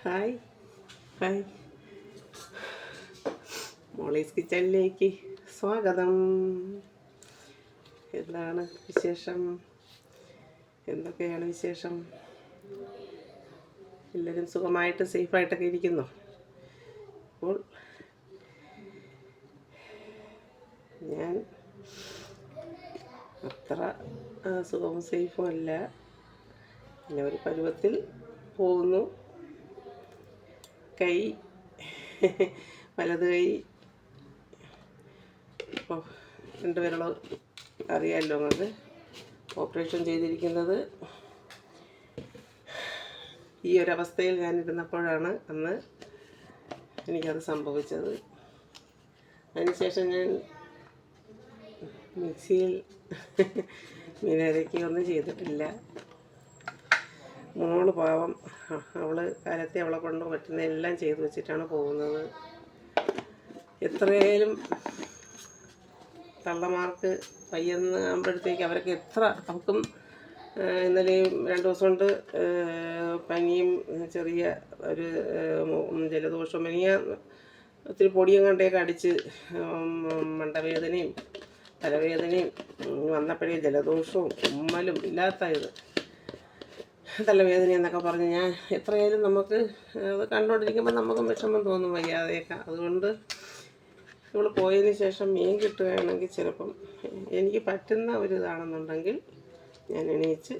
Hi hi Molly's കിച്ചണിലേക്ക് സ്വാഗതം. എന്താണ് വിശേഷം? എന്തൊക്കെയാണ് വിശേഷം? എല്ലാവരും സുഖമായിട്ട് സേഫായിട്ടൊക്കെ ഇരിക്കുന്നു. അപ്പോൾ ഞാൻ അത്ര സുഖവും സേഫും അല്ല, പിന്നെ ഒരു പരുവത്തിൽ പോകുന്നു. കൈ വലത് കൈ ഇപ്പോൾ 2 വിരളോ അറിയാമല്ലോ നമുക്ക്. ഓപ്പറേഷൻ ചെയ്തിരിക്കുന്നത് ഈ ഒരവസ്ഥയിൽ ഞാനിരുന്നപ്പോഴാണ് അന്ന് എനിക്കത് സംഭവിച്ചത്. അതിനുശേഷം ഞാൻ മിക്സിയിൽ മീനരയ്ക്കൊന്നും ചെയ്തിട്ടില്ല. മോള് പാവം, കാലത്തെ അവളെ കൊണ്ട് പറ്റുന്ന എല്ലാം ചെയ്തു വെച്ചിട്ടാണ് പോകുന്നത്. എത്രയായാലും തള്ളമാർക്ക് പയ്യെന്ന് ആകുമ്പോഴത്തേക്ക് അവർക്ക് അവർക്കും ഇന്നലെയും 2 ദിവസം കൊണ്ട് പനിയും ചെറിയ ഒരു ജലദോഷവും ഒത്തിരി പൊടിയും കണ്ടേക്ക് അടിച്ച് മണ്ടവേദനയും തലവേദനയും വന്നപ്പോഴേ ജലദോഷവും തുമ്മലും ഇല്ലാത്തത് തലവേദന എന്നൊക്കെ പറഞ്ഞ് ഞാൻ എത്രയായാലും നമുക്ക് അത് കണ്ടുകൊണ്ടിരിക്കുമ്പോൾ നമുക്കും വിഷമം തോന്നും, വയ്യാതെയൊക്കെ. അതുകൊണ്ട് നമ്മൾ പോയതിന് ശേഷം മീൻ കിട്ടുകയാണെങ്കിൽ ചിലപ്പം എനിക്ക് പറ്റുന്ന ഒരു ഇതാണെന്നുണ്ടെങ്കിൽ ഞാൻ എണീച്ച്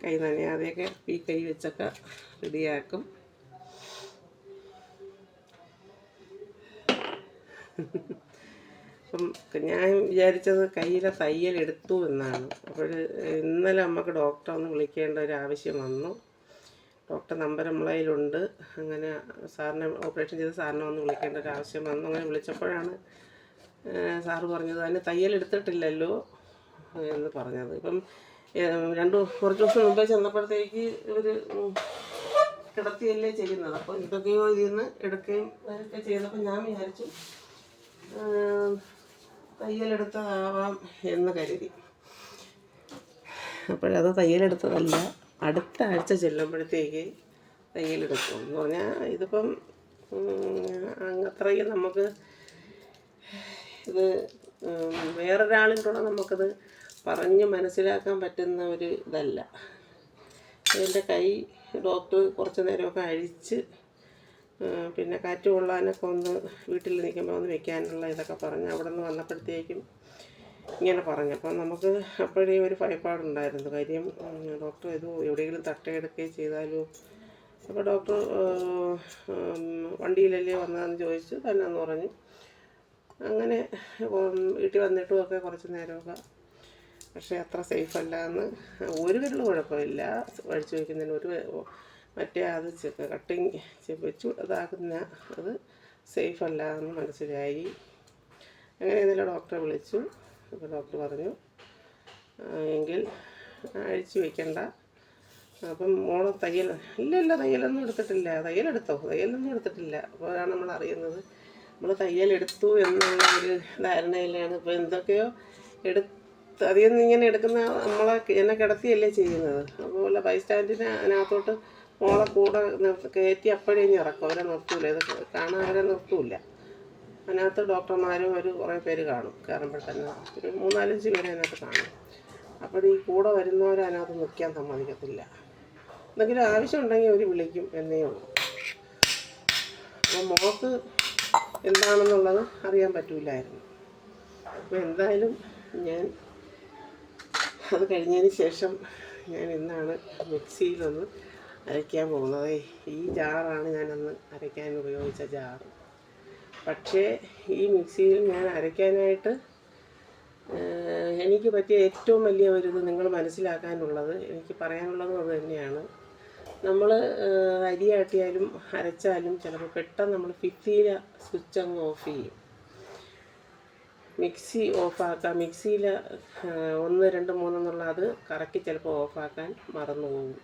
കൈ നനയാതെയൊക്കെ ഈ കൈ വെച്ചൊക്കെ റെഡിയാക്കും. അപ്പം ഞാൻ വിചാരിച്ചത് കയ്യിലെ തയ്യൽ എടുത്തു എന്നാണ്. അപ്പോൾ ഇന്നലെ നമുക്ക് ഡോക്ടറെ ഒന്ന് വിളിക്കേണ്ട ഒരു ആവശ്യം വന്നു. ഡോക്ടർ നമ്പർ നമ്മളതിലുണ്ട്. അങ്ങനെ സാറിനെ ഓപ്പറേഷൻ ചെയ്ത സാറിനെ ഒന്ന് വിളിക്കേണ്ട ഒരു ആവശ്യം വന്നു. അങ്ങനെ വിളിച്ചപ്പോഴാണ് സാറ് പറഞ്ഞത് അതിന് തയ്യൽ എടുത്തിട്ടില്ലല്ലോ എന്ന് പറഞ്ഞത്. ഇപ്പം കുറച്ച് ദിവസം മുമ്പേ ചെന്നപ്പോഴത്തേക്ക് ഒരു കിടത്തിയല്ലേ ചെയ്യുന്നത്. അപ്പോൾ ഇതൊക്കെയോ ഇതിൽ നിന്ന് എടുക്കുകയും ഒക്കെ ചെയ്തപ്പോൾ ഞാൻ വിചാരിച്ചു തയ്യലെടുത്തതാവാം എന്ന് കരുതി. അപ്പോഴത് തയ്യലെടുത്തതല്ല, അടുത്ത ആഴ്ച ചെല്ലുമ്പോഴത്തേക്ക് തയ്യലെടുക്കും എന്ന് പറഞ്ഞാൽ ഇതിപ്പം അത്രയും നമുക്ക് ഇത് വേറൊരാളിലൂടെ നമുക്കത് പറഞ്ഞ് മനസ്സിലാക്കാൻ പറ്റുന്ന ഒരു ഇതല്ല. എൻ്റെ കൈ ഡോക്ടർ കുറച്ച് നേരമൊക്കെ അഴിച്ച് പിന്നെ കാറ്റ് കൊള്ളാനൊക്കെ ഒന്ന് വീട്ടിൽ നിൽക്കുമ്പോൾ ഒന്ന് വെക്കാനുള്ള ഇതൊക്കെ പറഞ്ഞ് അവിടെ നിന്ന് വന്നപ്പോഴത്തേക്കും ഇങ്ങനെ പറഞ്ഞപ്പോൾ നമുക്ക് അപ്പോഴേ ഒരു ഭയപ്പാടുണ്ടായിരുന്നു. കാര്യം ഡോക്ടർ ഇത് എവിടെയെങ്കിലും തട്ടയെടുക്കുകയും ചെയ്താലോ. അപ്പോൾ ഡോക്ടർ വണ്ടിയിലല്ലേ വന്നതെന്ന് ചോദിച്ചു, തന്നെയെന്ന് പറഞ്ഞു. അങ്ങനെ വീട്ടിൽ വന്നിട്ടുമൊക്കെ കുറച്ച് നേരമൊക്കെ, പക്ഷേ അത്ര സേഫല്ല എന്ന്. ഒരു വിരൽ കുഴപ്പമില്ല, വഴിച്ചു വയ്ക്കുന്നതിന് മറ്റേ അത് കട്ടിങ് വെച്ചു ഇതാക്കുന്ന അത് സേഫല്ല എന്ന് മനസ്സിലായി. അങ്ങനെ ഇന്നലെ ഡോക്ടറെ വിളിച്ചു. അപ്പോൾ ഡോക്ടർ പറഞ്ഞു എങ്കിൽ അഴിച്ചു വയ്ക്കണ്ട. അപ്പം മോള് ഇല്ല തയ്യലൊന്നും എടുത്തിട്ടില്ല. തയ്യലൊന്നും എടുത്തിട്ടില്ല. അപ്പോഴാണ് നമ്മൾ അറിയുന്നത് നമ്മൾ തയ്യലെടുത്തു എന്നുള്ള ഒരു ധാരണയിലാണ്. ഇപ്പോൾ എന്തൊക്കെയോ അതിൽ നിന്ന് ഇങ്ങനെ എടുക്കുന്ന എന്നെ കിടത്തിയല്ലേ ചെയ്യുന്നത്. അതുപോലെ ബൈസ്റ്റാൻഡിനെ അതിനകത്തോട്ട് മോളെ കൂടെ കയറ്റി അപ്പോഴേ ഇനി ഇറക്കും. അവരെ നിർത്തൂല, ഇത് കാണാൻ അവരെ നിർത്തൂല. അതിനകത്ത് ഡോക്ടർമാരും കുറേ പേര് കാണും. കയറുമ്പോൾ തന്നെ ഒരു 3-4 പേര് അതിനകത്ത് കാണും. അപ്പോൾ ഈ കൂടെ വരുന്നവരെ അതിനകത്ത് നിൽക്കാൻ സമ്മതിക്കത്തില്ല. എന്തെങ്കിലും ആവശ്യമുണ്ടെങ്കിൽ അവർ വിളിക്കും എന്നേ ഉള്ളൂ. അപ്പോൾ മോൾക്ക് എന്താണെന്നുള്ളത് അറിയാൻ പറ്റില്ലായിരുന്നു. അപ്പോൾ എന്തായാലും ഞാൻ അത് കഴിഞ്ഞതിന് ശേഷം ഞാൻ ഇന്നാണ് മിക്സിയിലൊന്ന് അരയ്ക്കാൻ പോകുന്നത്. ഈ ജാറാണ് ഞാനന്ന് അരയ്ക്കാൻ ഉപയോഗിച്ച ജാറ്. പക്ഷേ ഈ മിക്സിയിൽ ഞാൻ അരയ്ക്കാനായിട്ട് എനിക്ക് പറ്റിയ ഏറ്റവും വലിയ ഒരു ഇത് നിങ്ങൾ മനസ്സിലാക്കാനുള്ളത്, എനിക്ക് പറയാനുള്ളതും അത് തന്നെയാണ്. നമ്മൾ അരിയാട്ടിയാലും അരച്ചാലും ചിലപ്പോൾ പെട്ടെന്ന് നമ്മൾ ഭിത്തിയിലെ സ്വിച്ച് അങ്ങ് ഓഫ് ചെയ്യും. മിക്സി ഓഫാക്കാം, മിക്സിയിൽ 1, 2, 3 എന്നുള്ള അത് കറക്കി ചിലപ്പോൾ ഓഫാക്കാൻ മറന്നു പോകും.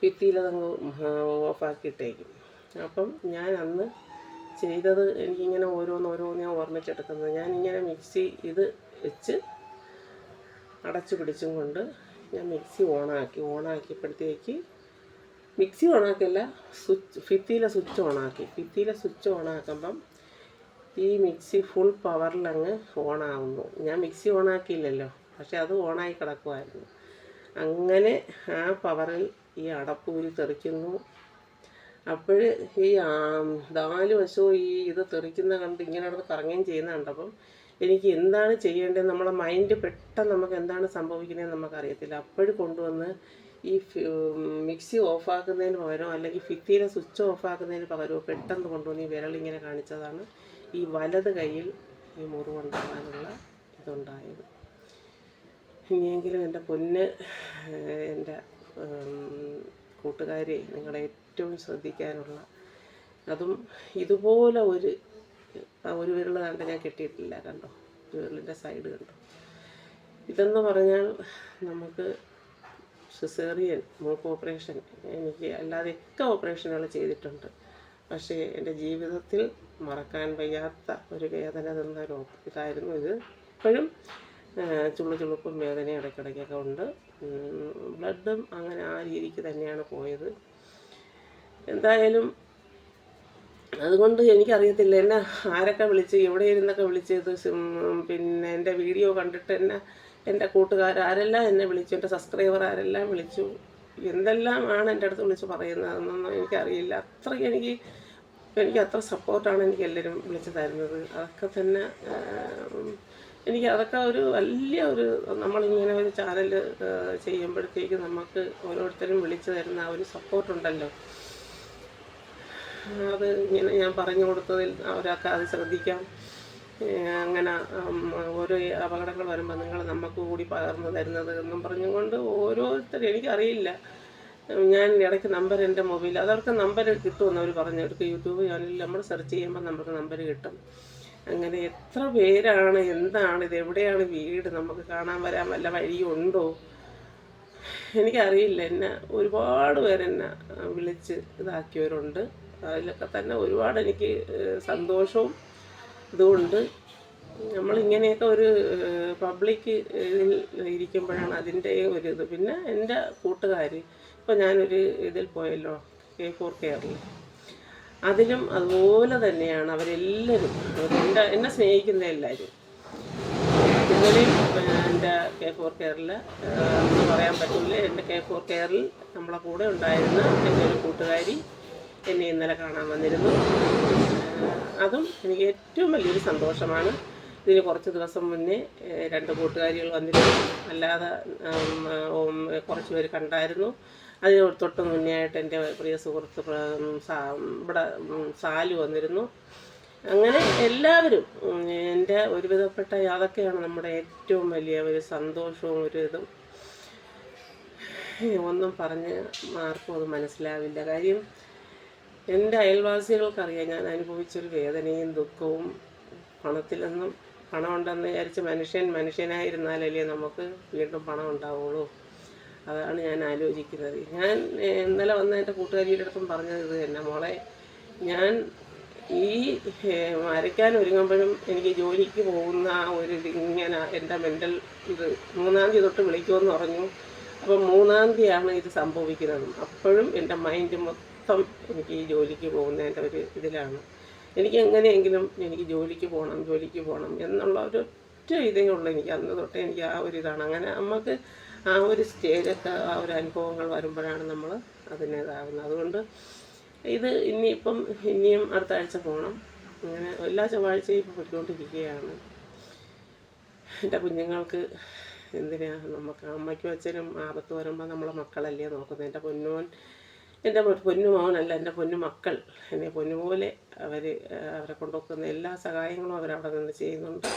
ഭിത്തിയിലതങ്ങ് ഓഫാക്കിയിട്ടേക്കും. അപ്പം ഞാൻ അന്ന് ചെയ്തത്, എനിക്കിങ്ങനെ ഓരോന്ന് ഞാൻ ഓർമ്മിച്ചെടുക്കുന്നത്, ഞാനിങ്ങനെ മിക്സി ഇത് വെച്ച് അടച്ചു പിടിച്ചും കൊണ്ട് ഞാൻ മിക്സി ഓണാക്കിയപ്പോഴത്തേക്ക് മിക്സി ഓണാക്കിയല്ല, ഭിത്തിയിലെ സ്വിച്ച് ഓണാക്കുമ്പം ഈ മിക്സി ഫുൾ പവറിലങ്ങ് ഓണാവുന്നു. ഞാൻ മിക്സി ഓണാക്കിയില്ലല്ലോ, പക്ഷെ അത് ഓണായി കിടക്കുമായിരുന്നു. അങ്ങനെ ആ പവറിൽ ഈ അടപ്പൂരി തെറിക്കുന്നു. അപ്പോൾ ഈ 4 വശവും ഇത് തെറിക്കുന്ന കണ്ട് ഇങ്ങനെ നടന്ന് കറങ്ങുകയും ചെയ്യുന്ന കണ്ടപ്പം എനിക്ക് എന്താണ് ചെയ്യേണ്ടത്, നമ്മളെ മൈൻഡ് പെട്ടെന്ന് നമുക്ക് എന്താണ് സംഭവിക്കുന്നതെന്ന് നമുക്കറിയത്തില്ല. അപ്പോഴും കൊണ്ടുവന്ന് ഈ മിക്സി ഓഫാക്കുന്നതിന് പകരം, അല്ലെങ്കിൽ ഭിത്തിയിലെ സ്വിച്ച് ഓഫാക്കുന്നതിന് പകരമോ പെട്ടെന്ന് കൊണ്ടുവന്ന് ഈ വിരലിങ്ങനെ കാണിച്ചതാണ് ഈ വലത് കയ്യിൽ ഈ മുറിവുണ്ടാകാനുള്ള ഇതുണ്ടായത്. ഇനിയെങ്കിലും എൻ്റെ പൊന്ന് എൻ്റെ കൂട്ടുകാരെ, നിങ്ങളെ ഏറ്റവും ശ്രദ്ധിക്കാനുള്ള, അതും ഇതുപോലെ ഒരു വിരൽ കണ്ട് ഞാൻ കെട്ടിയിട്ടില്ല, കണ്ടോ, വിരലിൻ്റെ സൈഡ് കണ്ടോ. ഇതെന്ന് പറഞ്ഞാൽ നമുക്ക് സിസേറിയൻ, മൂക്ക് ഓപ്പറേഷൻ, എനിക്ക് അല്ലാതെയൊക്കെ ഓപ്പറേഷനുകൾ ചെയ്തിട്ടുണ്ട്. പക്ഷേ എൻ്റെ ജീവിതത്തിൽ മറക്കാൻ വയ്യാത്ത ഒരു വേദന തന്ന ഇതായിരുന്നു ഇത്. ഇപ്പോഴും ചുളുപ്പും വേദനയും ഇടയ്ക്കിടയ്ക്കൊക്കെ ഉണ്ട്. ബ്ലഡും അങ്ങനെ ആ രീതിക്ക് തന്നെയാണ് പോയത്. എന്തായാലും അതുകൊണ്ട് എനിക്കറിയത്തില്ല എന്നെ ആരൊക്കെ വിളിച്ച്, എവിടെ ഇരുന്നൊക്കെ വിളിച്ചത്, പിന്നെ എൻ്റെ വീഡിയോ കണ്ടിട്ട് എൻ്റെ കൂട്ടുകാരെല്ലാം എന്നെ വിളിച്ചു, എൻ്റെ സബ്സ്ക്രൈബർ ആരെല്ലാം വിളിച്ചു, എന്തെല്ലാമാണ് എൻ്റെ അടുത്ത് വിളിച്ച് പറയുന്നതെന്നൊന്നും എനിക്കറിയില്ല. എനിക്ക് അത്ര സപ്പോർട്ടാണ് എനിക്ക് എല്ലാവരും വിളിച്ച് തരുന്നത്. അതൊക്കെ തന്നെ എനിക്ക് അതൊക്കെ ഒരു വലിയ നമ്മളിങ്ങനെ ഒരു ചാനൽ ചെയ്യുമ്പോഴത്തേക്ക് നമുക്ക് ഓരോരുത്തരും വിളിച്ചു തരുന്ന ആ ഒരു സപ്പോർട്ടുണ്ടല്ലോ, അത് ഇങ്ങനെ ഞാൻ പറഞ്ഞു കൊടുത്തതിൽ അവരൊക്കെ അത് ശ്രദ്ധിക്കാം. അങ്ങനെ ഓരോ അപകടങ്ങൾ വരുമ്പോൾ നിങ്ങൾ നമുക്ക് കൂടി പകർന്നു തരുന്നത് എന്നും പറഞ്ഞുകൊണ്ട് ഓരോരുത്തരും, എനിക്കറിയില്ല, ഞാൻ ഇടയ്ക്ക് നമ്പർ എൻ്റെ മൊബൈൽ, അതവർക്ക് നമ്പർ കിട്ടുമെന്ന് അവർ പറഞ്ഞു. എടുക്കുക യൂട്യൂബ് ചാനലിൽ നമ്മൾ സെർച്ച് ചെയ്യുമ്പോൾ നമുക്ക് നമ്പർ കിട്ടും. അങ്ങനെ എത്ര പേരാണ്, എന്താണ് ഇത്, എവിടെയാണ് വീട്, നമുക്ക് കാണാൻ വരാൻ വല്ല വഴിയുണ്ടോ, എനിക്കറിയില്ല. ഒരുപാട് പേരെന്നെ വിളിച്ച് ഇതാക്കിയവരുണ്ട്. അതിലൊക്കെ തന്നെ ഒരുപാട് എനിക്ക് സന്തോഷവും ഇതുകൊണ്ട്. നമ്മളിങ്ങനെയൊക്കെ ഒരു പബ്ലിക് ഇരിക്കുമ്പോഴാണ് അതിൻ്റെ ഇത്. പിന്നെ എൻ്റെ കൂട്ടുകാർ, ഇപ്പോൾ ഞാനൊരു ഇതിൽ പോയല്ലോ, K4 കെയറിൽ, അതിലും അതുപോലെ തന്നെയാണ് അവരെല്ലാവരും, എന്നെ സ്നേഹിക്കുന്ന എല്ലാവരും. ഇന്നലെയും എൻ്റെ K4 കെയറിൽ എന്ന് പറയാൻ പറ്റില്ല, എൻ്റെ K4 കെയറിൽ നമ്മളെ കൂടെ ഉണ്ടായിരുന്ന എൻ്റെ ഒരു കൂട്ടുകാരി എന്നെ ഇന്നലെ കാണാൻ വന്നിരുന്നു. അതും എനിക്ക് ഏറ്റവും വലിയൊരു സന്തോഷമാണ്. ഇതിന് കുറച്ച് ദിവസം മുന്നേ 2 കൂട്ടുകാരികൾ വന്നിരുന്നു, അല്ലാതെ കുറച്ച് പേര് കണ്ടായിരുന്നു. അതിന് തൊട്ട് മുന്നേ ആയിട്ട് എൻ്റെ പ്രിയ സുഹൃത്ത് ഇവിടെ സാലു വന്നിരുന്നു. അങ്ങനെ എല്ലാവരും എൻ്റെ ഒരുവിധപ്പെട്ട അതൊക്കെയാണ് നമ്മുടെ ഏറ്റവും വലിയ ഒരു സന്തോഷവും ഒരു ഇതും. ഒന്നും പറഞ്ഞ് ആർക്കും അത് മനസ്സിലാവില്ല. കാര്യം എൻ്റെ അയൽവാസികൾക്കറിയാം ഞാൻ അനുഭവിച്ചൊരു വേദനയും ദുഃഖവും. പണമുണ്ടെന്ന് വിചാരിച്ച് മനുഷ്യനായിരുന്നാലല്ലേ നമുക്ക് വീണ്ടും പണം ഉണ്ടാവുള്ളൂ. അതാണ് ഞാൻ ആലോചിക്കുന്നത്. ഞാൻ ഇന്നലെ വന്ന എൻ്റെ കൂട്ടുകാരിയുടെ അടുത്തും പറഞ്ഞത് ഇത് തന്നെ, മോളെ, ഞാൻ ഈ വരയ്ക്കാൻ ഒരുങ്ങുമ്പോഴും എനിക്ക് ജോലിക്ക് പോകുന്ന ആ ഒരു ഇങ്ങനെ എൻ്റെ മെൻ്റൽ ഇത് 3-ാം തീയതി തൊട്ട് വിളിക്കുമെന്ന് പറഞ്ഞു. അപ്പം 3-ാം തീയതിയാണ് ഇത് സംഭവിക്കുന്നത്. അപ്പോഴും എൻ്റെ മൈൻഡ് മൊത്തം എനിക്ക് ഈ ജോലിക്ക് പോകുന്നതിൻ്റെ ഒരു ഇതിലാണ്. എനിക്ക് എങ്ങനെയെങ്കിലും എനിക്ക് ജോലിക്ക് പോകണം എന്നുള്ള ഒരൊറ്റ ഇതേ ഉള്ളൂ എനിക്ക്. അന്ന് തൊട്ടേ എനിക്ക് ആ ഒരു ഇതാണ്. അങ്ങനെ നമുക്ക് ആ ഒരു സ്റ്റേജൊക്കെ, ആ ഒരു അനുഭവങ്ങൾ വരുമ്പോഴാണ് നമ്മൾ അതിനേതാകുന്നത്. അതുകൊണ്ട് ഇത് ഇനിയും അടുത്ത ആഴ്ച പോകണം. അങ്ങനെ എല്ലാ ചൊവ്വാഴ്ചയും ഇപ്പോൾ പോയിക്കൊണ്ടിരിക്കുകയാണ്. എൻ്റെ കുഞ്ഞുങ്ങൾക്ക് നമുക്ക് അമ്മയ്ക്കും അച്ഛനും ആപത്ത് വരുമ്പോൾ നമ്മളെ മക്കളല്ലേ നോക്കുന്നത്. എൻ്റെ പൊന്നുമോനല്ല, എൻ്റെ പൊന്നുമക്കൾ എന്നെ പൊന്നുപോലെ അവരെ കൊണ്ടുവെക്കുന്ന എല്ലാ സഹായങ്ങളും അവരവിടെ നിന്ന് ചെയ്യുന്നുണ്ട്.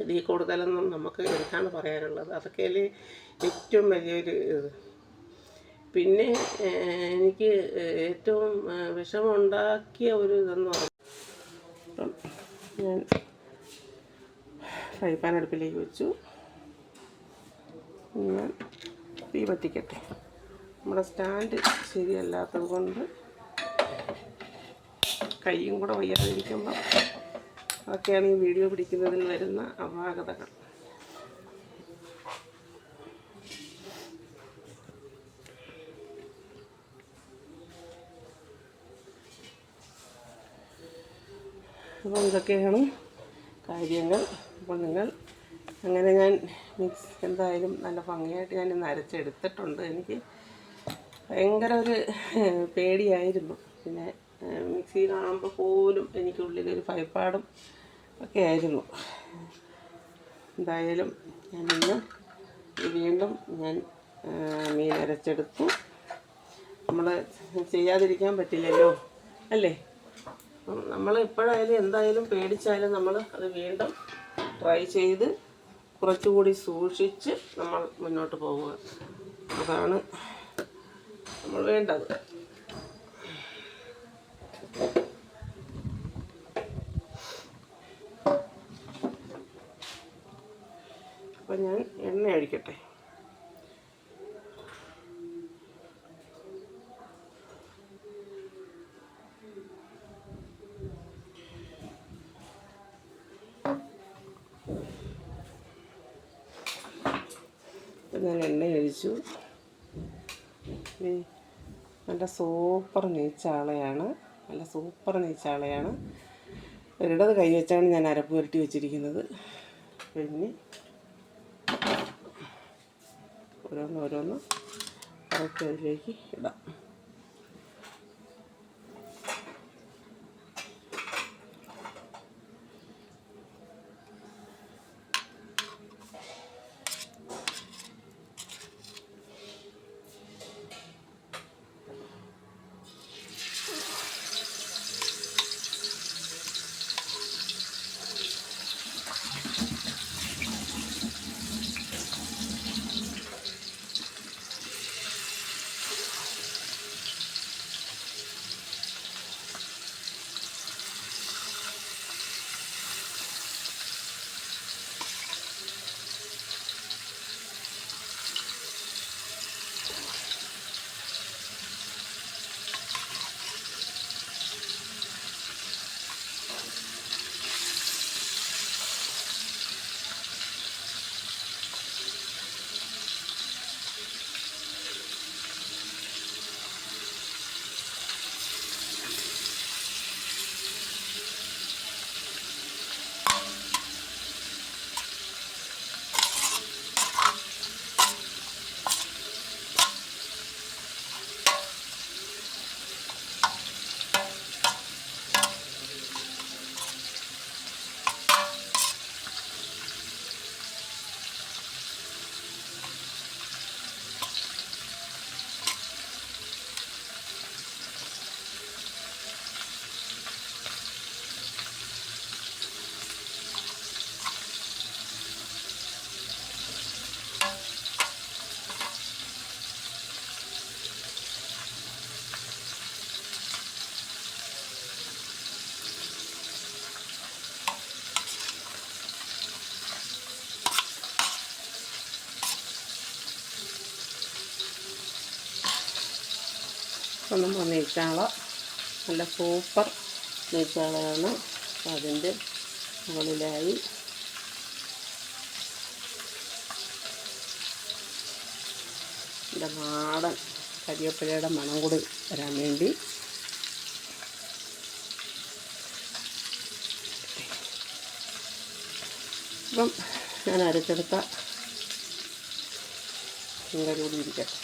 ഇതിൽ കൂടുതലൊന്നും നമുക്ക് എന്താണ് പറയാനുള്ളത്? അതൊക്കെയല്ലേ ഏറ്റവും വലിയൊരു ഇത്. പിന്നെ എനിക്ക് ഏറ്റവും വിഷമമുണ്ടാക്കിയ ഒരു ഇതെന്ന് പറഞ്ഞാൽ, ഞാൻ ഫ്രൈ പാൻ അടുപ്പിലേക്ക് വെച്ചു. ഞാൻ തീ കത്തിക്കട്ടെ. നമ്മുടെ സ്റ്റാൻഡ് ശരിയല്ലാത്തത് കൊണ്ട് കൈയും കൂടെ വയ്യാതിരിക്കുമ്പോൾ അതൊക്കെയാണ് ഈ വീഡിയോ പിടിക്കുന്നതിൽ വരുന്ന അപാകതകൾ. അപ്പോൾ ഇതൊക്കെയാണ് കാര്യങ്ങൾ. അപ്പോൾ നിങ്ങൾ അങ്ങനെ ഞാൻ മിക്സ് എന്തായാലും നല്ല ഭംഗിയായിട്ട് ഞാൻ ഇന്ന് അരച്ചെടുത്തിട്ടുണ്ട്. എനിക്ക് ഭയങ്കര ഒരു പേടിയായിരുന്നു. പിന്നെ മിക്സി കാണുമ്പോൾ പോലും എനിക്കുള്ളിലൊരു ഭയപ്പാടും ഒക്കെ ആയിരുന്നു. എന്തായാലും ഞാനിന്ന് വീണ്ടും ഞാൻ മീൻ അരച്ചെടുത്തു. നമ്മൾ ചെയ്യാതിരിക്കാൻ പറ്റില്ലല്ലോ, അല്ലേ? നമ്മൾ എപ്പോഴായാലും എന്തായാലും പേടിച്ചാലും നമ്മൾ അത് വീണ്ടും ട്രൈ ചെയ്ത് കുറച്ചുകൂടി സൂക്ഷിച്ച് നമ്മൾ മുന്നോട്ട് പോവുക. അതാണ് നമ്മൾ വേണ്ടത്. അപ്പം ഞാൻ എണ്ണ ഒഴിക്കട്ടെ. ഞാൻ എണ്ണ ഒഴിച്ചു. നല്ല സൂപ്പർ നെയ്ച്ചാളയാണ്, നല്ല സൂപ്പർ നെയ്ച്ചാളയാണ്. ഒരിടത് കൈ വെച്ചാണ് ഞാൻ അരപ്പ് പുരട്ടി വെച്ചിരിക്കുന്നത്. പിന്നെ ഓരോന്ന് കറക്റ്റ് അതിലേക്ക് ഇടാം. അപ്പം നമ്മൾ നെയ്ച്ചാള നല്ല സൂപ്പർ നെയ്ച്ചാളയാണ്. അതിൻ്റെ മുകളിലായി എൻ്റെ നാടൻ കരിവേപ്പിലയുടെ മണം കൂടി വരാൻ വേണ്ടി അപ്പം ഞാൻ അരച്ചെടുത്ത ഇങ്ങനെ കൂടി ഇരിക്കട്ടെ.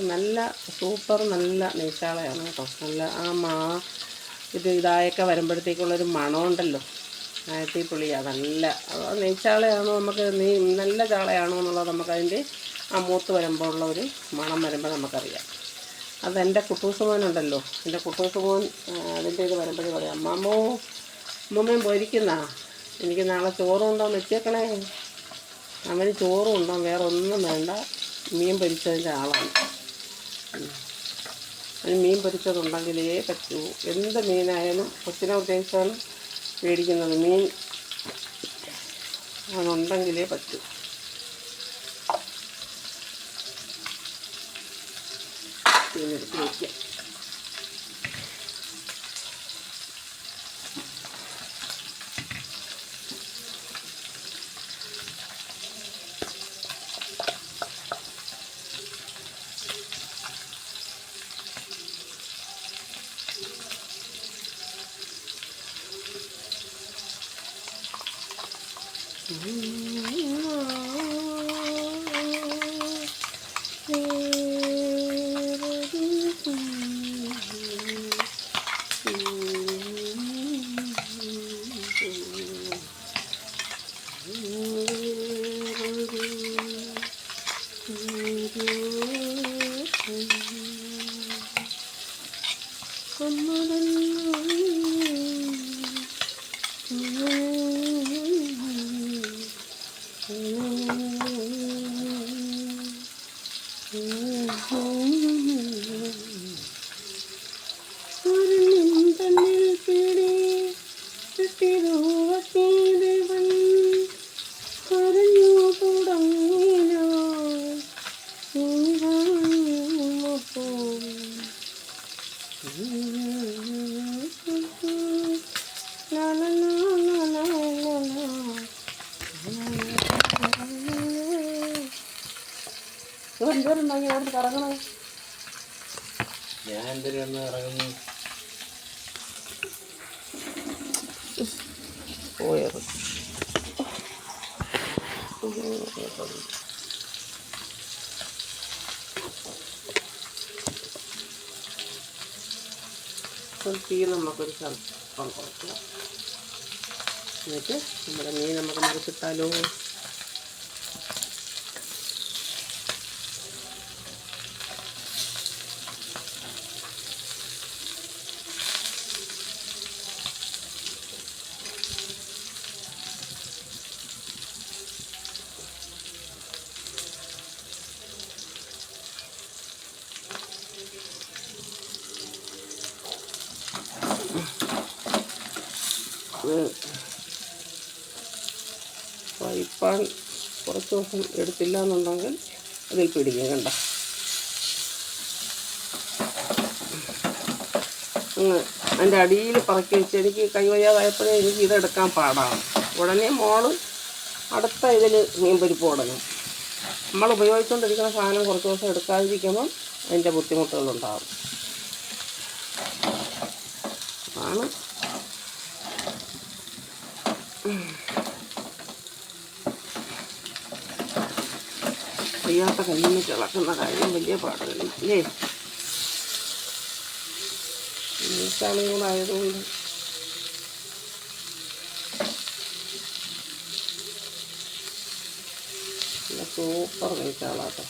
നല്ല സൂപ്പർ നല്ല നെയ്ച്ചാളയാണ് കേട്ടോ. നല്ല ഇതായൊക്കെ വരുമ്പോഴത്തേക്കുള്ളൊരു മണമുണ്ടല്ലോ, അടിപൊളിയാണ്. നല്ല നെയ്ച്ചാളയാണോ നമുക്ക് നല്ല ചാളയാണോ എന്നുള്ളത് നമുക്കതിൻ്റെ ആ മൂത്ത് വരുമ്പോൾ ഉള്ള ഒരു മണം വരുമ്പോൾ നമുക്കറിയാം. അതെൻ്റെ കുട്ടൂസ് മോനുണ്ടല്ലോ, എൻ്റെ കുട്ടൂസ് മോൻ അതിൻ്റെ ഇത് വരുമ്പോഴേ പറയാം, അമ്മമ്മയും പോയിരിക്കുന്ന എനിക്ക് നാളെ ചോറും ഉണ്ടോയെന്ന് വെച്ചേക്കണേ. അവന് ചോറും ഉണ്ടോ, വേറെ ഒന്നും വേണ്ട, മീൻ പൊരിച്ചതിൻ്റെ ആളാണ്. അതിന് മീൻ പൊരിച്ചതുണ്ടെങ്കിലേ പറ്റൂ. എന്ത് മീനായാലും കൊച്ചിനെ ഉദ്ദേശിച്ചാണ് മേടിക്കുന്നത്. മീൻ അതുണ്ടെങ്കിലേ പറ്റൂ. മീനെടുത്ത് വയ്ക്കാം. കറങ്ങണേ ഞാൻ എന്തിനാണ് ഇറങ്ങുന്നത്? പോയത് തീ നമുക്കൊരു സ്വല്പം കുറയ്ക്കുക. എന്നിട്ട് നമ്മുടെ മീൻ നമുക്ക് മുറിച്ചിട്ടാലോ. ഫ്രൈപ്പാൻ കുറച്ച് ദിവസം എടുത്തില്ല എന്നുണ്ടെങ്കിൽ അതിൽ പിടിക്കും. കണ്ട അതിൻ്റെ അടിയിൽ പറക്കി വെച്ച് എനിക്ക് കൈവയ്യാതായപ്പോഴേ എനിക്ക് ഇതെടുക്കാൻ പാടാണ്. ഉടനെ മോള് അടുത്ത ഇതിൽ മീൻപരിപ്പ് തുടങ്ങും. നമ്മൾ ഉപയോഗിച്ചുകൊണ്ടിരിക്കുന്ന സാധനം കുറച്ച് ദിവസം എടുക്കാതിരിക്കുമ്പം അതിൻ്റെ ബുദ്ധിമുട്ടുകളുണ്ടാകും. ആണ് അറിയാത്ത കയ്യിൽ നിന്ന് കിളക്കുന്ന കാര്യം വലിയ പാടുകളില്ലേ. നീച്ചാളുകളായതുകൊണ്ട് സൂപ്പർ നീച്ചാളാട്ടോ.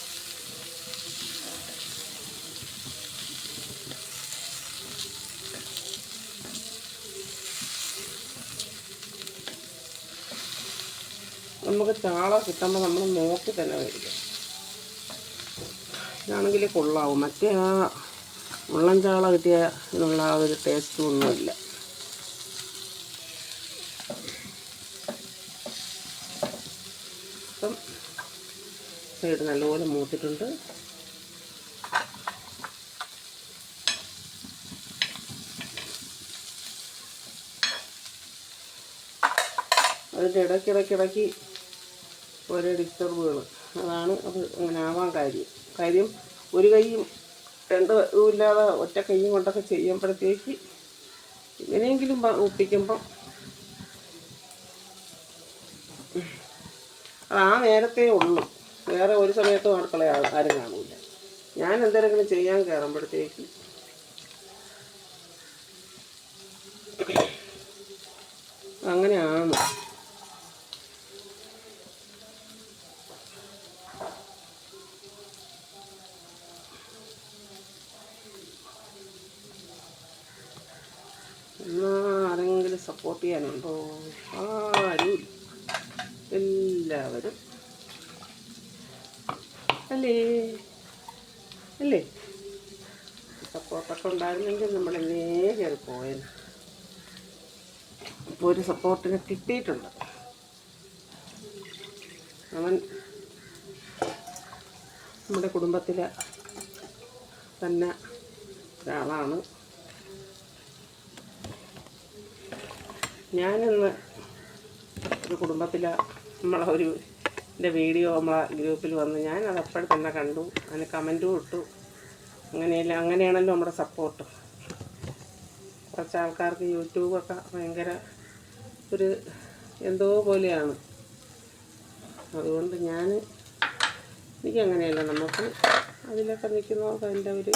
നമുക്ക് ചാള കിട്ടുമ്പോൾ നമ്മൾ നോക്കി തന്നെ മേടിക്കും. ഇതാണെങ്കിൽ കൊള്ളാവും. മറ്റേ ആ മുള്ളൻ ചാള കിട്ടിയ എന്നുള്ള ആ ഒരു ടേസ്റ്റും ഒന്നുമില്ല. അപ്പം സൈഡ് നല്ലപോലെ മൂത്തിട്ടുണ്ട്. അതിൻ്റെ ഇടയ്ക്കിടയ്ക്കിടയ്ക്ക് ഓരോ ഡിസ്റ്റർബുകൾ. അതാണ് അത് അങ്ങനെ ആവാൻ കാര്യം ഒരു കൈയും രണ്ട് ഇല്ലാതെ ഒറ്റ കൈയും കൊണ്ടൊക്കെ ചെയ്യുമ്പോഴത്തേക്ക് എങ്ങനെയെങ്കിലും ഒപ്പിക്കുമ്പം ആ നേരത്തേ ഉള്ളൂ. വേറെ ഒരു സമയത്തും അടുക്കള ആരും കാണില്ല. ഞാൻ എന്തെങ്കിലും ചെയ്യാൻ കയറുമ്പോഴത്തേക്ക് അങ്ങനെയാണ്. ആരെങ്കിലും സപ്പോർട്ട് ചെയ്യാനുണ്ടോ? ആരും. എല്ലാവരും അല്ലേ സപ്പോർട്ടൊക്കെ ഉണ്ടായിരുന്നെങ്കിൽ നമ്മളെന്നേ കയറി പോയേനെ. ഇപ്പോൾ ഒരു സപ്പോർട്ടിന് കിട്ടിയിട്ടുണ്ട്. അവൻ നമ്മുടെ കുടുംബത്തിലെ തന്നെ ഒരാളാണ്. ഞാനിന്ന് ഒരു കുടുംബത്തിലെ നമ്മളെ എൻ്റെ വീഡിയോ നമ്മളെ ഗ്രൂപ്പിൽ വന്ന് ഞാനത് അപ്പോഴും തന്നെ കണ്ടു. അതിന് കമൻറ്റും ഇട്ടു. അങ്ങനെയാണല്ലോ നമ്മുടെ സപ്പോർട്ട്. കുറച്ച് ആൾക്കാർക്ക് യൂട്യൂബൊക്കെ ഭയങ്കര ഒരു എന്തോ പോലെയാണ്. അതുകൊണ്ട് എനിക്കങ്ങനെയല്ല, നമുക്ക് അതിലൊക്കെ നിൽക്കുന്നവർക്ക് അതിൻ്റെ ഒരു.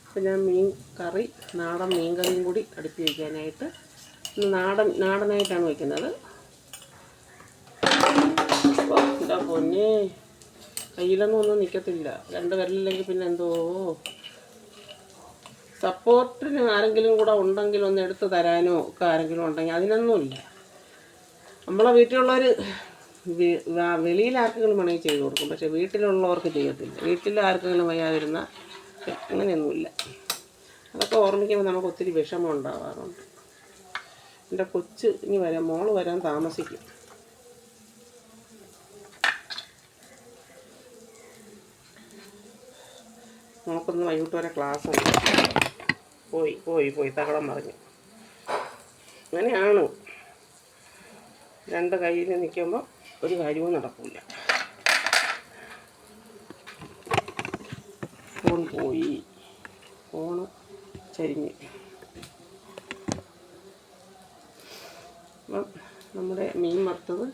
ഇപ്പം ഞാൻ നാടൻ മീൻ കറിയും കൂടി അടുപ്പി വയ്ക്കാനായിട്ട് നാടനായിട്ടാണ് വയ്ക്കുന്നത്. എന്താ പൊന്നെ, കയ്യിലൊന്നും ഒന്നും നിൽക്കത്തില്ല. 2 വിരലില്ലെങ്കിൽ പിന്നെ എന്തോ. സപ്പോർട്ടിന് ആരെങ്കിലും കൂടെ ഉണ്ടെങ്കിൽ ഒന്ന് എടുത്ത് തരാനോ ഒക്കെ ആരെങ്കിലും ഉണ്ടെങ്കിൽ അതിനൊന്നുമില്ല. നമ്മളെ വീട്ടിലുള്ളവർ വെളിയിൽ ആർക്കെങ്കിലും വേണമെങ്കിൽ ചെയ്ത് കൊടുക്കും, പക്ഷേ വീട്ടിലുള്ളവർക്ക് ചെയ്യത്തില്ല. വീട്ടിൽ ആർക്കെങ്കിലും വയ്യാതിരുന്ന അങ്ങനെയൊന്നുമില്ല. അതൊക്കെ ഓർമ്മിക്കുമ്പോൾ നമുക്ക് ഒത്തിരി വിഷമം ഉണ്ടാവാറുണ്ട്. എൻ്റെ കൊച്ച് മോള് വരാൻ താമസിക്കും. നമുക്കൊന്ന് വൈകിട്ട് വരെ ക്ലാസ് ഉണ്ട്. പോയി തകടം മറിഞ്ഞു. അങ്ങനെയാണ് 2 കയ്യിൽ നിൽക്കുമ്പോൾ ഒരു കാര്യവും നടക്കില്ല. ഫോണ് ചരിഞ്ഞ്. അപ്പം നമ്മുടെ മീൻ വറുത്തത്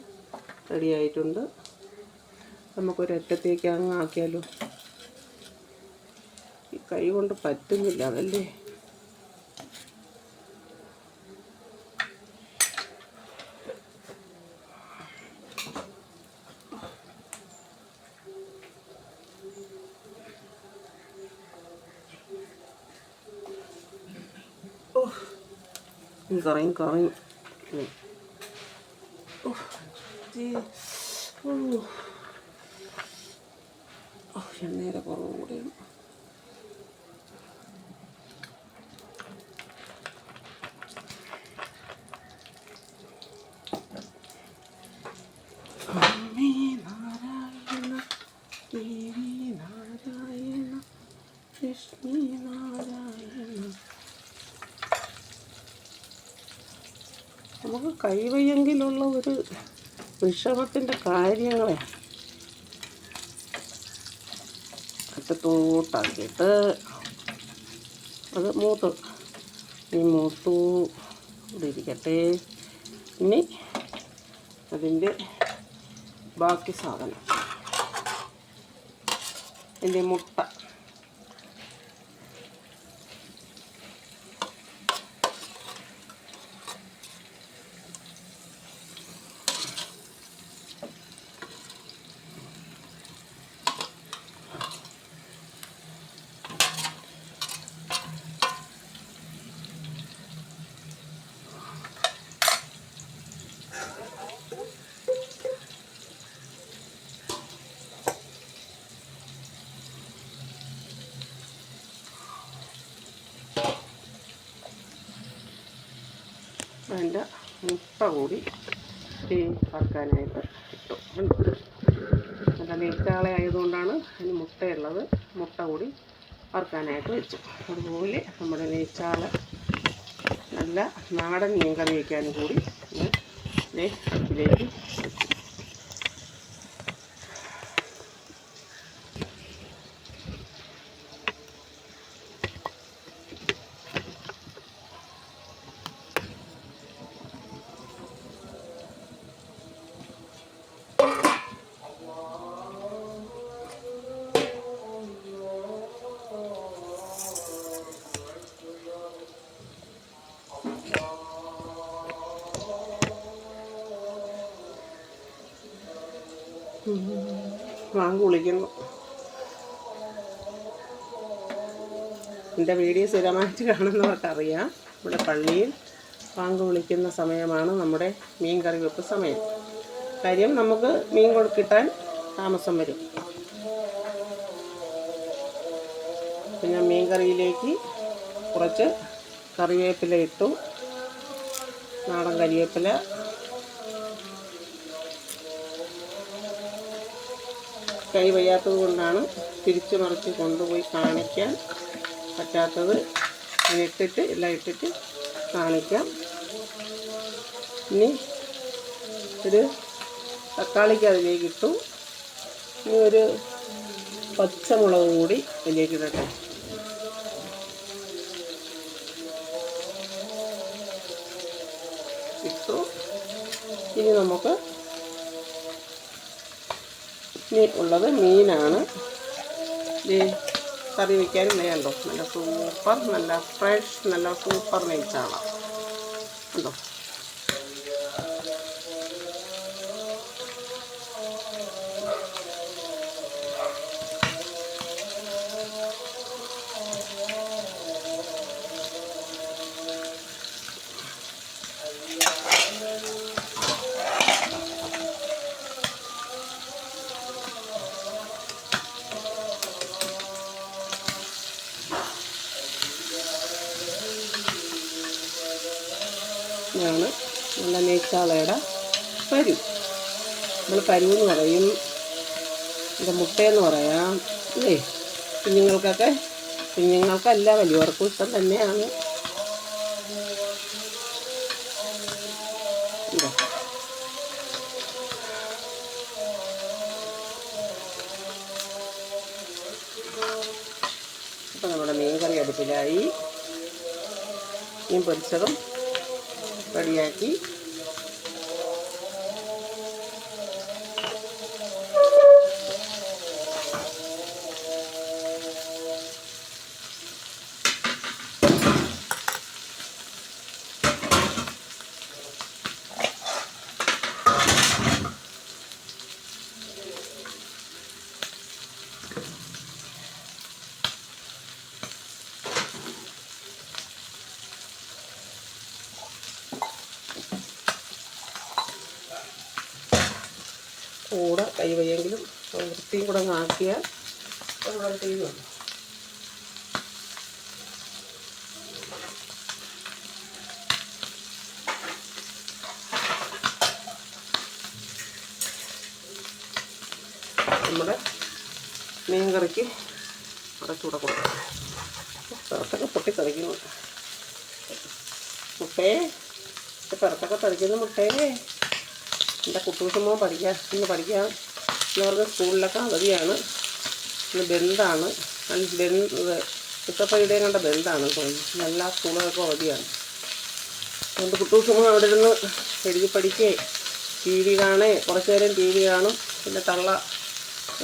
റെഡിയായിട്ടുണ്ട്. നമുക്കൊരറ്റത്തേക്ക് അങ്ങ് ആക്കിയാലോ. ഈ കൈ കൊണ്ട് പറ്റുന്നില്ല, അതല്ലേ. കറയും എണ്ണയുടെ കുറവ് കൂടെയാണ്. നമുക്ക് കൈവയ്യെങ്കിലുള്ള ഒരു വിഷമത്തിൻ്റെ കാര്യങ്ങളെ അറ്റത്തോട്ടാക്കിയിട്ട് അത് മൂത്തു ഇവിടെ ഇരിക്കട്ടെ. ഇനി അതിൻ്റെ ബാക്കി സാധനം, അതിൻ്റെ മുട്ട. അതിൻ്റെ മുട്ട കൂടി വറുക്കാനായിട്ട് ഇട്ടു. നല്ല നെയ്ച്ചാള ആയതുകൊണ്ടാണ് അതിന് മുട്ടയുള്ളത്. മുട്ട കൂടി വറുക്കാനായിട്ട് വെച്ചു. അതുപോലെ നമ്മുടെ നെയ്ച്ചാള നല്ല നാടൻ മീൻ കറി വയ്ക്കാനും കൂടി അടുപ്പിലേക്ക് വെച്ചു. വാങ്ങി വിളിക്കുന്നു. എൻ്റെ വീഡിയോ സ്ഥിരമായിട്ട് കാണുന്നവർക്കറിയാം, ഇവിടെ പള്ളിയിൽ വാങ്ങി വിളിക്കുന്ന സമയമാണ് നമ്മുടെ മീൻ കറി വെപ്പ് സമയം. കാര്യം നമുക്ക് മീൻ കിട്ടാൻ താമസം വരും. പിന്നെ മീൻ കറിയിലേക്ക് കുറച്ച് കറിവേപ്പില ഇട്ടു. നാടൻ കരിവേപ്പില. കൈ വയ്യാത്തത് കൊണ്ടാണ് തിരിച്ചു മറിച്ച് കൊണ്ടുപോയി കാണിക്കാൻ പറ്റാത്തത്. എല്ലാം ഇട്ടിട്ട് കാണിക്കാം. ഇനി ഒരു തക്കാളിക്ക് അതിലേക്ക് ഇട്ടു. ഇനി ഒരു പച്ചമുളക് കൂടി അതിലേക്ക് ഇടട്ടെ. ഇട്ടു. ഇനി നമുക്ക് ഉള്ളത് മീനാണ്. ഈ കറി വയ്ക്കാനും വേണ്ടോ നല്ല സൂപ്പർ, നല്ല ഫ്രഷ്, നല്ല സൂപ്പർ നെയ്ച്ചാള ഉണ്ടോ. ഇതാണ് നല്ല നെയ്ച്ചാളയുടെ പരു. നമ്മൾ പരുവെന്ന് പറയും, ഇത് മുട്ടയെന്ന് പറയാം അല്ലേ. കുഞ്ഞുങ്ങൾക്കല്ല വലിയവർക്കും ഇഷ്ടം തന്നെയാണ്. അപ്പം നമ്മുടെ മീൻകറി അടുപ്പിലായി. മീൻ പൊരിച്ചതും റെഡിയാക്കി. കൂടെ കൈ വയ്യെങ്കിലും വൃത്തിയും കൂടെ അങ്ങ് ആക്കിയാൽ അതുപോലെ ചെയ്യുന്നുണ്ട്. നമ്മുടെ മീൻ കറിക്ക് അടച്ചുകൂടെ കൊടുക്കാം. പുറത്തൊക്കെ പൊട്ടിത്തെറിക്കുന്നു മുട്ടയെ, പുറത്തൊക്കെ തെറിക്കുന്ന മുട്ടയെ. എൻ്റെ കുട്ടൂസമ്മോ ഇന്ന് പഠിക്കാം എന്നവർക്ക് സ്കൂളിലൊക്കെ അവധിയാണ്. ഇന്ന് ബന്ധാണ്. ഇത്തപ്പഴിയുടെയും കണ്ട ബന്ധാണ് തോന്നുന്നു. എല്ലാ സ്കൂളുകൾക്കും അവധിയാണ്. അതുകൊണ്ട് കുട്ടൂസമ്മ അവിടെ ഇരുന്ന് എഴുതി പഠിക്കേ, ടി വി കാണേ, കുറച്ച് നേരം ടി വി കാണും. പിന്നെ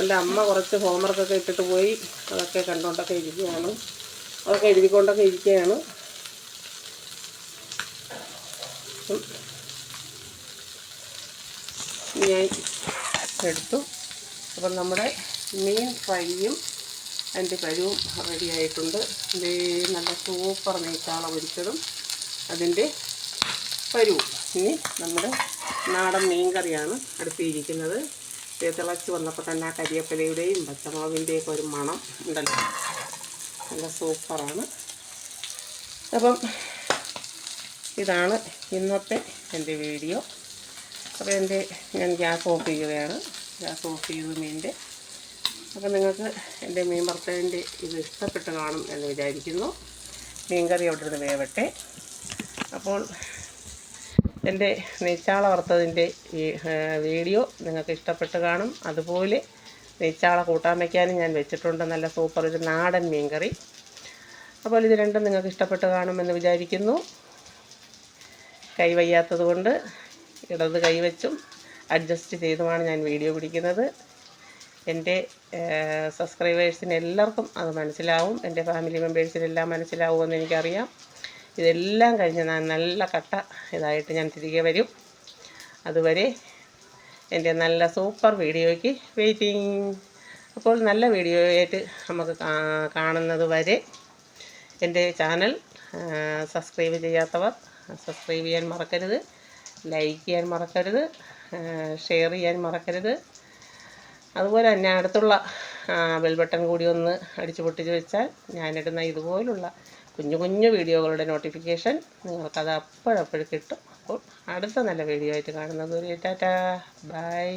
എൻ്റെ അമ്മ കുറച്ച് ഹോംവർക്കൊക്കെ ഇട്ടിട്ട് പോയി, അതൊക്കെ കണ്ടുകൊണ്ടൊക്കെ ഇരിക്കുകയാണ്. അതൊക്കെ എഴുതിക്കൊണ്ടൊക്കെ ഇരിക്കുകയാണ്. ഞാൻ എടുത്തു. അപ്പം നമ്മുടെ മീൻ ഫ്രൈയും അതിൻ്റെ പരുവും റെഡിയായിട്ടുണ്ട്. നല്ല സൂപ്പർ നെയ്ച്ചാള പൊരിച്ചതും അതിൻ്റെ പരുവും. ഇനി നമ്മുടെ നാടൻ മീൻ കറിയാണ് അടുപ്പിയിരിക്കുന്നത്. തിളച്ച് വന്നപ്പോൾ തന്നെ ആ കരിവേപ്പിലയുടെയും പച്ചമുളകിൻ്റെയൊക്കെ ഒരു മണം ഉണ്ടല്ലോ, നല്ല സൂപ്പറാണ്. അപ്പം ഇതാണ് ഇന്നത്തെ എൻ്റെ വീഡിയോ. അപ്പോൾ ഞാൻ ഗ്യാസ് ഓഫ് ചെയ്യുകയാണ്. ഗ്യാസ് ഓഫ് ചെയ്തു മീനിൻ്റെ. അപ്പോൾ നിങ്ങൾക്ക് എൻ്റെ മീൻ വറുത്തതിൻ്റെ ഇത് ഇഷ്ടപ്പെട്ട് കാണും എന്ന് വിചാരിക്കുന്നു. മീൻ കറി അവിടെ നിന്ന് വേവട്ടെ. അപ്പോൾ എൻ്റെ നെയ്ച്ചാള വറുത്തതിൻ്റെ ഈ വീഡിയോ നിങ്ങൾക്ക് ഇഷ്ടപ്പെട്ട് കാണും. അതുപോലെ നെയ്ച്ചാള കൂട്ടാൻ വയ്ക്കാനും ഞാൻ വെച്ചിട്ടുണ്ട്, നല്ല സൂപ്പർ ഒരു നാടൻ മീൻ കറി. അപ്പോൾ ഇത് രണ്ടും നിങ്ങൾക്ക് ഇഷ്ടപ്പെട്ട് കാണുമെന്ന് വിചാരിക്കുന്നു. കൈ വയ്യാത്തത് കൊണ്ട് ഇടത് കൈ വെച്ചും അഡ്ജസ്റ്റ് ചെയ്തുമാണ് ഞാൻ വീഡിയോ പിടിക്കുന്നത്. എൻ്റെ സബ്സ്ക്രൈബേഴ്സിന് എല്ലാവർക്കും അത് മനസ്സിലാവും, എൻ്റെ ഫാമിലി മെമ്പേഴ്സിനെല്ലാം മനസ്സിലാവുമെന്ന് എനിക്കറിയാം. ഇതെല്ലാം കഴിഞ്ഞ് ഞാൻ നല്ല കട്ട ഇതായിട്ട് ഞാൻ തിരികെ വരും. അതുവരെ എൻ്റെ നല്ല സൂപ്പർ വീഡിയോയ്ക്ക് വെയിറ്റിംഗ്. അപ്പോൾ നല്ല വീഡിയോയായിട്ട് നമുക്ക് കാണുന്നത് വരെ എൻ്റെ ചാനൽ സബ്സ്ക്രൈബ് ചെയ്യാത്തവർ സബ്സ്ക്രൈബ് ചെയ്യാൻ മറക്കരുത്, ലൈക്ക് ചെയ്യാൻ മറക്കരുത്, ഷെയർ ചെയ്യാൻ മറക്കരുത്. അതുപോലെ തന്നെ അടുത്തുള്ള ബെൽ ബട്ടൺ കൂടി ഒന്ന് അടിച്ചു പൊട്ടിച്ച് വെച്ചാൽ ഞാനിടുന്ന ഇതുപോലുള്ള കുഞ്ഞു കുഞ്ഞു വീഡിയോകളുടെ നോട്ടിഫിക്കേഷൻ നിങ്ങൾക്കത് അപ്പോഴപ്പോഴും കിട്ടും. അപ്പോൾ അടുത്ത നല്ല വീഡിയോ ആയിട്ട് കാണുന്നത് വരെ ടാറ്റാ ബൈ.